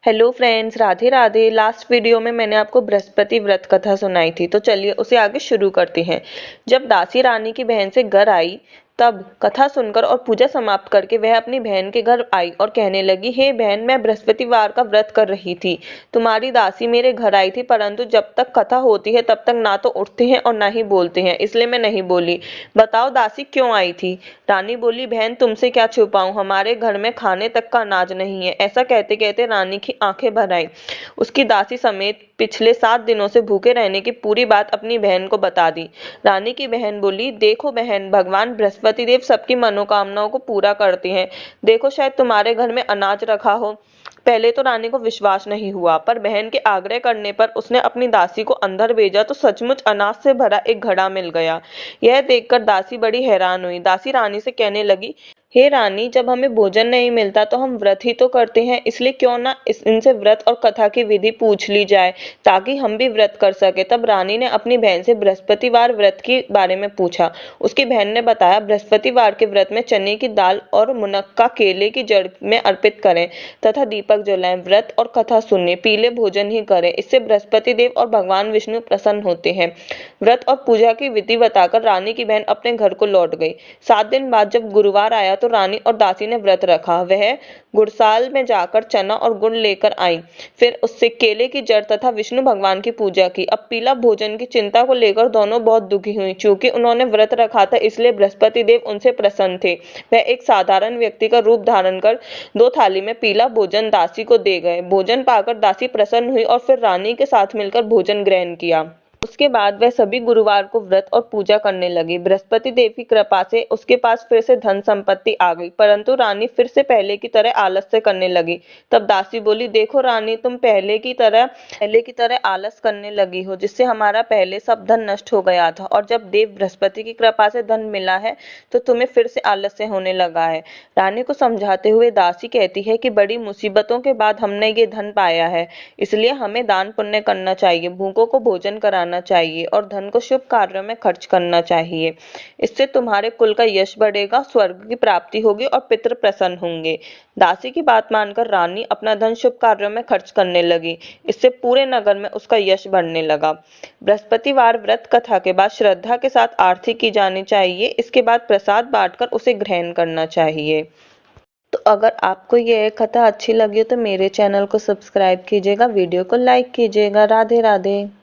Hello friends, Radhe Radhe. Last video में मैंने आपको बृहस्पति व्रत कथा सुनाई थी, तो चलिए उसे आगे शुरू करते हैं। जब दासी रानी की बहन से घर आई तब कथा सुनकर और पूजा समाप्त करके वह अपनी बहन के घर आई और कहने लगी, हे बहन, मैं बृहस्पतिवार का व्रत कर रही थी। तुम्हारी दासी मेरे घर आई थी, परंतु जब तक कथा होती है तब तक ना तो उठते हैं और ना ही बोलते हैं, इसलिए मैं नहीं बोली। बताओ दासी क्यों आई थी? रानी बोली, बहन तुमसे क्या छुपाऊं, हमारे घर में खाने तक का अनाज नहीं है। ऐसा कहते कहते रानी की आंखें भर आई। उसकी दासी समेत पिछले 7 दिनों से भूखे रहने की पूरी बात अपनी बहन को बता दी। रानी की बहन बोली, देखो बहन, भगवान बृहस्पति देव सबकी मनोकामनाओं को पूरा करते हैं। देखो शायद तुम्हारे घर में अनाज रखा हो। पहले तो रानी को विश्वास नहीं हुआ, पर बहन के आग्रह करने पर उसने अपनी दासी को अंदर भेजा तो सचमुच अनाज से भरा एक घड़ा मिल गया। यह देखकर दासी बड़ी हैरान हुई। दासी रानी से कहने लगी, हे रानी, जब हमें भोजन नहीं मिलता तो हम व्रत ही तो करते हैं, इसलिए क्यों ना इनसे व्रत और कथा की विधि पूछ ली जाए ताकि हम भी व्रत कर सके। तब रानी ने अपनी बहन से बृहस्पतिवार व्रत के बारे में पूछा। उसकी बहन ने बताया, बृहस्पतिवार के व्रत में चने की दाल और मुनक्का केले की जड़ में अर्पित करें तथा दीपक जलाएं, व्रत और कथा सुने, पीले भोजन ही करें। इससे बृहस्पति देव और भगवान विष्णु प्रसन्न होते हैं। व्रत और पूजा की विधि बताकर रानी की बहन अपने घर को लौट गई। 7 दिन बाद जब गुरुवार आया तो रानी और दासी ने व्रत रखा। वह गुड़साल में जाकर चना और गुड़ लेकर आई, फिर उससे केले की जड़ तथा विष्णु भगवान की पूजा की। अब पीला भोजन की चिंता को लेकर दोनों बहुत दुखी हुई। चूंकि उन्होंने व्रत रखा था, इसलिए बृहस्पति देव उनसे प्रसन्न थे। वह एक साधारण व्यक्ति का रूप धारण कर 2 थाली में पीला भोजन दासी को दे गए। भोजन पाकर दासी प्रसन्न हुई और फिर रानी के साथ मिलकर भोजन ग्रहण किया। उसके बाद वह सभी गुरुवार को व्रत और पूजा करने लगी। बृहस्पति देव की कृपा से उसके पास फिर से धन संपत्ति आ गई, परंतु रानी फिर से पहले की तरह आलस्य करने लगी। तब दासी बोली, देखो रानी, तुम पहले की तरह आलस करने लगी हो, जिससे हमारा पहले सब धन नष्ट हो गया था, और जब देव बृहस्पति की कृपा से धन मिला है तो तुम्हें फिर से आलस्य होने लगा है। रानी को समझाते हुए दासी कहती है कि बड़ी मुसीबतों के बाद हमने ये धन पाया है, इसलिए हमें दान पुण्य करना चाहिए, भूखों को भोजन कराना चाहिए और धन को शुभ कार्यों में खर्च करना चाहिए। इससे तुम्हारे कुल का यश बढ़ेगा, स्वर्ग की प्राप्ति होगी और पितृ प्रसन्न होंगे। दासी की बात मानकर रानी अपना धन शुभ कार्यों में खर्च करने लगी। इससे पूरे नगर में उसका यश बढ़ने लगा। बृहस्पतिवार व्रत कथा के बाद श्रद्धा के साथ आरती की जानी चाहिए। इसके बाद प्रसाद बांटकर उसे ग्रहण करना चाहिए। तो अगर आपको यह कथा अच्छी लगी हो तो मेरे चैनल को सब्सक्राइब कीजिएगा, वीडियो को लाइक कीजिएगा। राधे राधे।